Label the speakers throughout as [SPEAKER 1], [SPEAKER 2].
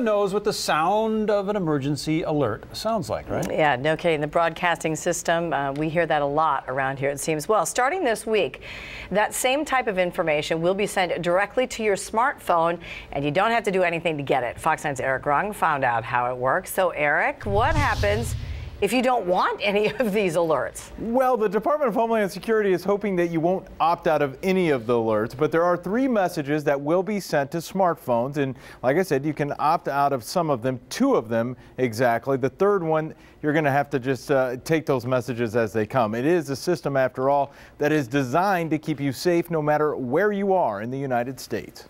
[SPEAKER 1] Everyone knows what the sound of an emergency alert sounds like, right?
[SPEAKER 2] Yeah, no kidding. The broadcasting system, we hear that a lot around here, it seems. Well, starting this week, that same type of information will be sent directly to your smartphone, and you don't have to do anything to get it. Fox 9's Eric Rung found out how it works. So, Eric, what happens if you don't want any of these alerts?
[SPEAKER 3] Well, the Department of Homeland Security is hoping that you won't opt out of any of the alerts, but there are 3 messages that will be sent to smartphones. And like I said, you can opt out of some of them, 2 of them exactly. The 3rd one, you're going to have to just take those messages as they come. It is a system, after all, that is designed to keep you safe no matter where you are in the United States.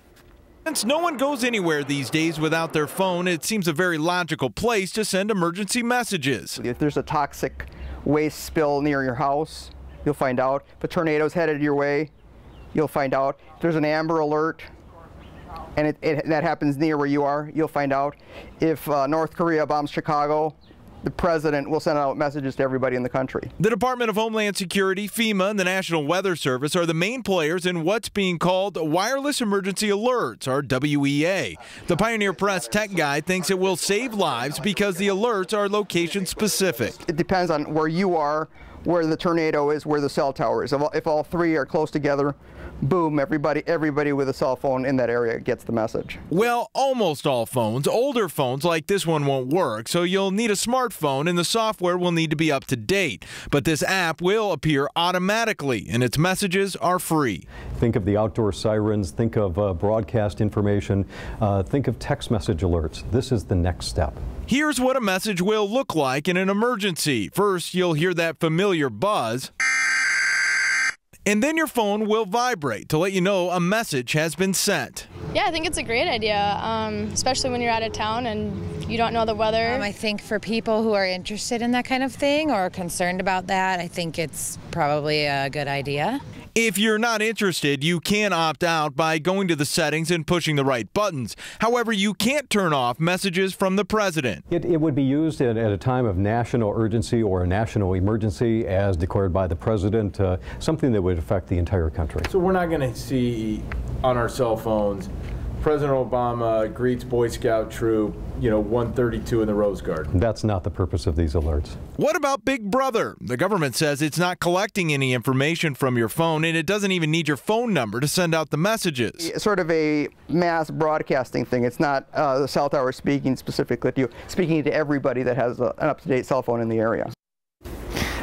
[SPEAKER 4] Since no one goes anywhere these days without their phone, it seems a very logical place to send emergency messages.
[SPEAKER 5] If there's a toxic waste spill near your house, you'll find out. If a tornado's headed your way, you'll find out. If there's an Amber Alert and that happens near where you are, you'll find out. If North Korea bombs Chicago, the president will send out messages to everybody in the country.
[SPEAKER 4] The Department of Homeland Security, FEMA, and the National Weather Service are the main players in what's being called Wireless Emergency Alerts, or WEA. The Pioneer Press tech guy thinks it will save lives because the alerts are location specific.
[SPEAKER 5] It depends on where you are, where the tornado is, where the cell tower is. If all 3 are close together, boom, everybody with a cell phone in that area gets the message.
[SPEAKER 4] Well, almost all phones. Older phones like this one won't work, so you'll need a smartphone and the software will need to be up to date. But this app will appear automatically and its messages are free.
[SPEAKER 6] Think of the outdoor sirens, think of broadcast information, think of text message alerts. This is the next step.
[SPEAKER 4] Here's what a message will look like in an emergency. First, you'll hear that familiar buzz. And then your phone will vibrate to let you know a message has been sent.
[SPEAKER 7] Yeah, I think it's a great idea, especially when you're out of town and you don't know the weather.
[SPEAKER 8] I think for people who are interested in that kind of thing or concerned about that, I think it's probably a good idea.
[SPEAKER 4] If you're not interested, you can opt out by going to the settings and pushing the right buttons. However, you can't turn off messages from the president.
[SPEAKER 6] It would be used at a time of national urgency or a national emergency as declared by the president, something that would affect the entire country.
[SPEAKER 3] So we're not going to see on our cell phones President Obama greets Boy Scout troop, 132 in the Rose Garden.
[SPEAKER 6] That's not the purpose of these alerts.
[SPEAKER 4] What about Big Brother? The government says it's not collecting any information from your phone, and it doesn't even need your phone number to send out the messages.
[SPEAKER 5] It's sort of a mass broadcasting thing. It's not the cell tower speaking specifically to you, speaking to everybody that has an up-to-date cell phone in the area.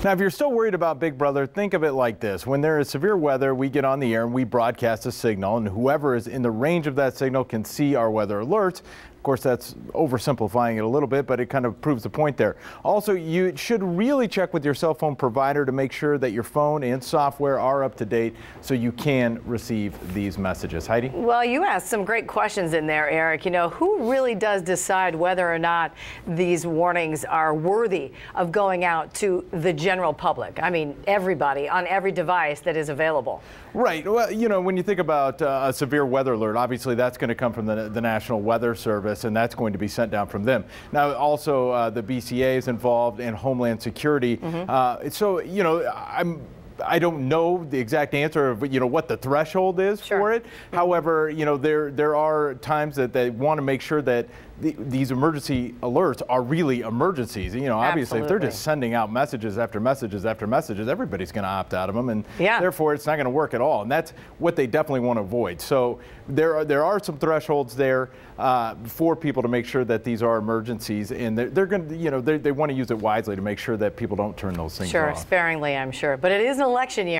[SPEAKER 3] Now, if you're still worried about Big Brother, think of it like this. When there is severe weather, we get on the air and we broadcast a signal, and whoever is in the range of that signal can see our weather alerts. Of course, that's oversimplifying it a little bit, but it kind of proves the point there. Also, you should really check with your cell phone provider to make sure that your phone and software are up to date so you can receive these messages. Heidi?
[SPEAKER 2] Well, you asked some great questions in there, Eric. Who really does decide whether or not these warnings are worthy of going out to the general public? I mean, everybody on every device that is available.
[SPEAKER 3] Right. Well, when you think about a severe weather alert, obviously that's going to come from the National Weather Service, and that's going to be sent down from them. Now, also the BCA is involved in Homeland Security. So, I don't know the exact answer of what the threshold is for it. However, there are times that they want to make sure that these emergency alerts are really emergencies. Obviously, if they're just sending out messages after messages after messages, everybody's going to opt out of them, and therefore it's not going to work at all. And that's what they definitely want to avoid. So there are some thresholds there for people to make sure that these are emergencies, and they're going to they want to use it wisely to make sure that people don't turn those things off.
[SPEAKER 2] Sure, sparingly, I'm sure. But it is an election year.